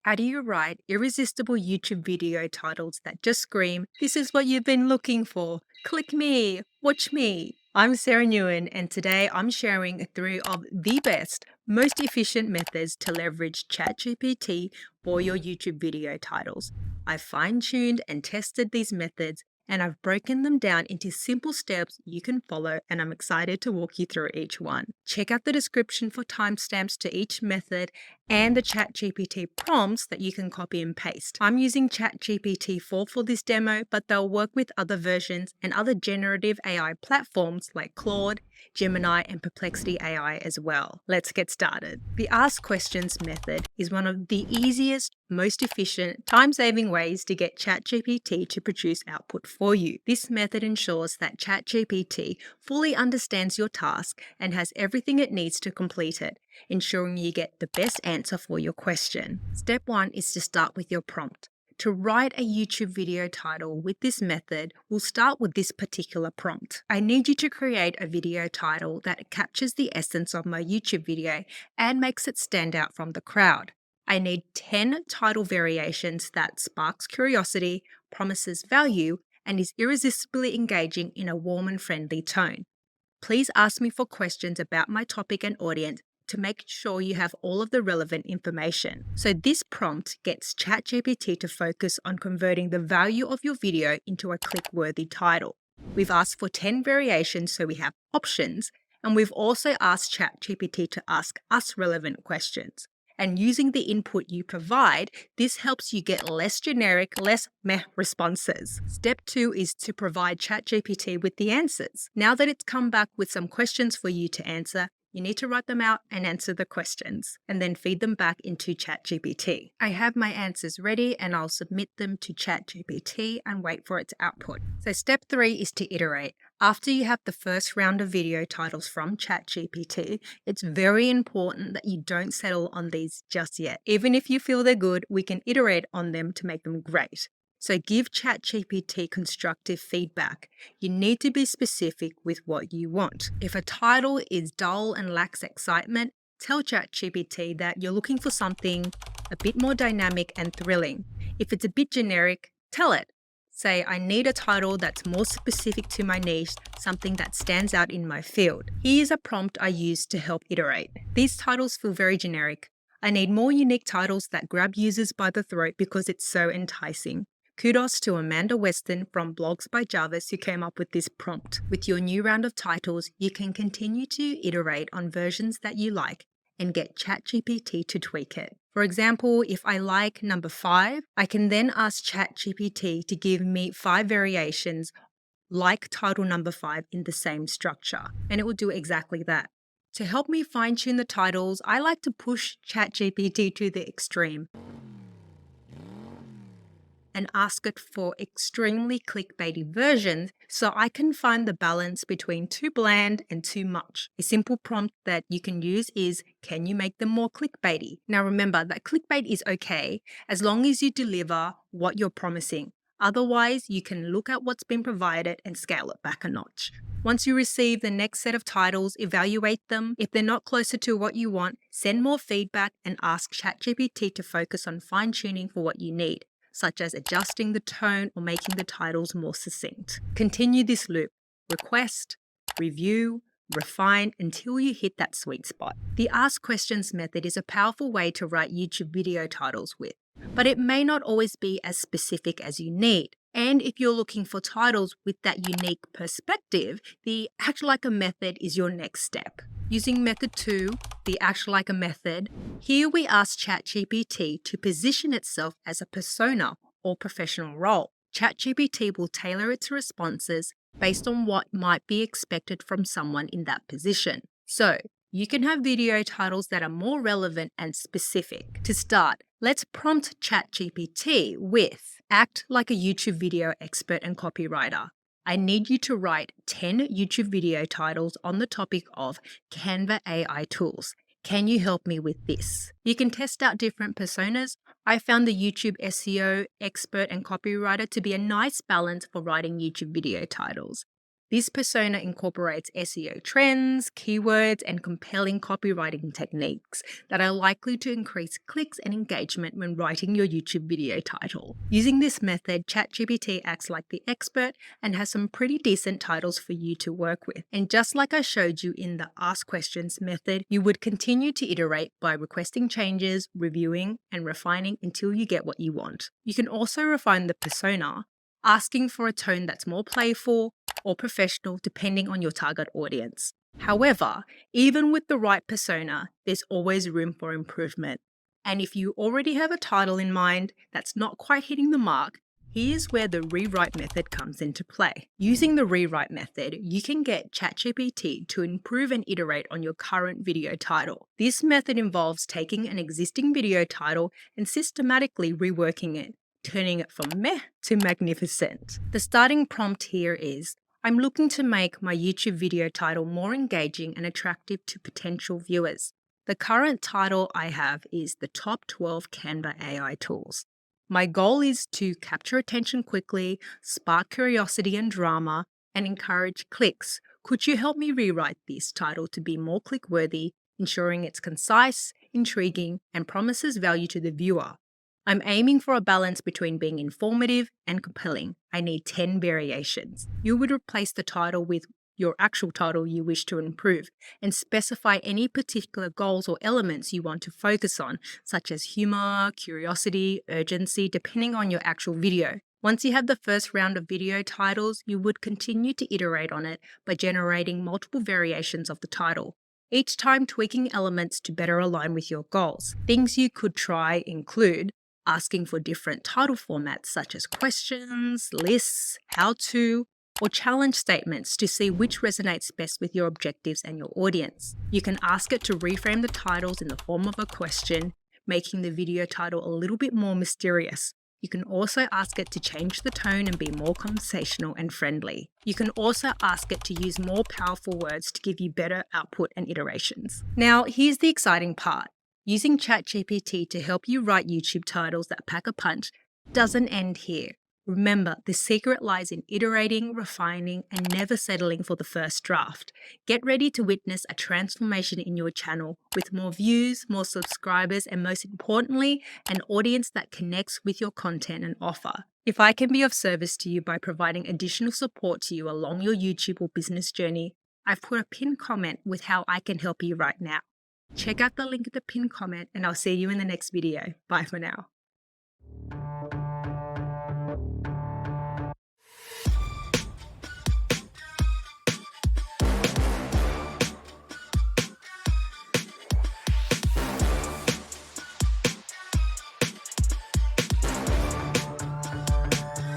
How do you write irresistible YouTube video titles that just scream, "This is what you've been looking for. Click me, watch me." I'm Sarah Nguyen, and today I'm sharing three of the best, most efficient methods to leverage ChatGPT for your YouTube video titles. I've fine tuned and tested these methods, and I've broken them down into simple steps you can follow, and I'm excited to walk you through each one. Check out the description for timestamps to each method and the ChatGPT prompts that you can copy and paste. I'm using ChatGPT 4 for this demo, but they'll work with other versions and other generative AI platforms like Claude, Gemini, and Perplexity AI as well. Let's get started. The Ask Questions method is one of the easiest, most efficient, time-saving ways to get ChatGPT to produce output for you. This method ensures that ChatGPT fully understands your task and has everything it needs to complete it, ensuring you get the best answer for your question. Step 1 is to start with your prompt. To write a YouTube video title with this method, we'll start with this particular prompt. I need you to create a video title that captures the essence of my YouTube video and makes it stand out from the crowd. I need 10 title variations that sparks curiosity, promises value, and is irresistibly engaging in a warm and friendly tone. Please ask me for questions about my topic and audience to make sure you have all of the relevant information. So this prompt gets ChatGPT to focus on converting the value of your video into a click-worthy title. We've asked for 10 variations, so we have options, and we've also asked ChatGPT to ask us relevant questions. And using the input you provide, this helps you get less generic, less meh responses. Step 2 is to provide ChatGPT with the answers. Now that it's come back with some questions for you to answer, you need to write them out and answer the questions, and then feed them back into ChatGPT. I have my answers ready, and I'll submit them to ChatGPT and wait for its output. So step 3 is to iterate. After you have the first round of video titles from ChatGPT, it's very important that you don't settle on these just yet. Even if you feel they're good, we can iterate on them to make them great. So give ChatGPT constructive feedback. You need to be specific with what you want. If a title is dull and lacks excitement, tell ChatGPT that you're looking for something a bit more dynamic and thrilling. If it's a bit generic, tell it. Say, I need a title that's more specific to my niche, something that stands out in my field. Here's a prompt I use to help iterate. These titles feel very generic. I need more unique titles that grab users by the throat because it's so enticing. Kudos to Amanda Weston from Blogs by Jarvis who came up with this prompt. With your new round of titles, you can continue to iterate on versions that you like and get ChatGPT to tweak it. For example, if I like number 5, I can then ask ChatGPT to give me 5 variations like title number 5 in the same structure, and it will do exactly that. To help me fine-tune the titles, I like to push ChatGPT to the extreme and ask it for extremely clickbaity versions so I can find the balance between too bland and too much. A simple prompt that you can use is, can you make them more clickbaity? Now remember that clickbait is okay as long as you deliver what you're promising. Otherwise, you can look at what's been provided and scale it back a notch. Once you receive the next set of titles, evaluate them. If they're not closer to what you want, send more feedback and ask ChatGPT to focus on fine-tuning for what you need, such as adjusting the tone or making the titles more succinct. Continue this loop. Request, review, refine until you hit that sweet spot. The Ask Questions method is a powerful way to write YouTube video titles with, but it may not always be as specific as you need. And if you're looking for titles with that unique perspective, the Act Like a method is your next step. Using method 2, the Act Like a method, here we ask ChatGPT to position itself as a persona or professional role. ChatGPT will tailor its responses based on what might be expected from someone in that position. So, you can have video titles that are more relevant and specific. To start, let's prompt ChatGPT with, act like a YouTube video expert and copywriter. I need you to write 10 YouTube video titles on the topic of Canva AI Tools. Can you help me with this? You can test out different personas. I found the YouTube SEO expert and copywriter to be a nice balance for writing YouTube video titles. This persona incorporates SEO trends, keywords, and compelling copywriting techniques that are likely to increase clicks and engagement when writing your YouTube video title. Using this method, ChatGPT acts like the expert and has some pretty decent titles for you to work with. And just like I showed you in the Ask Questions method, you would continue to iterate by requesting changes, reviewing, and refining until you get what you want. You can also refine the persona, asking for a tone that's more playful or professional depending on your target audience. However, even with the right persona, there's always room for improvement. And if you already have a title in mind that's not quite hitting the mark, here's where the rewrite method comes into play. Using the rewrite method, you can get ChatGPT to improve and iterate on your current video title. This method involves taking an existing video title and systematically reworking it, turning it from meh to magnificent. The starting prompt here is, I'm looking to make my YouTube video title more engaging and attractive to potential viewers. The current title I have is the Top 12 Canva AI Tools. My goal is to capture attention quickly, spark curiosity and drama, and encourage clicks. Could you help me rewrite this title to be more click-worthy, ensuring it's concise, intriguing, and promises value to the viewer? I'm aiming for a balance between being informative and compelling. I need 10 variations. You would replace the title with your actual title you wish to improve and specify any particular goals or elements you want to focus on, such as humor, curiosity, urgency, depending on your actual video. Once you have the first round of video titles, you would continue to iterate on it by generating multiple variations of the title, each time tweaking elements to better align with your goals. Things you could try include asking for different title formats such as questions, lists, how-to, or challenge statements to see which resonates best with your objectives and your audience. You can ask it to reframe the titles in the form of a question, making the video title a little bit more mysterious. You can also ask it to change the tone and be more conversational and friendly. You can also ask it to use more powerful words to give you better output and iterations. Now, here's the exciting part. Using ChatGPT to help you write YouTube titles that pack a punch doesn't end here. Remember, the secret lies in iterating, refining, and never settling for the first draft. Get ready to witness a transformation in your channel with more views, more subscribers, and most importantly, an audience that connects with your content and offer. If I can be of service to you by providing additional support to you along your YouTube or business journey, I've put a pinned comment with how I can help you right now. Check out the link in the pinned comment and I'll see you in the next video. Bye for now.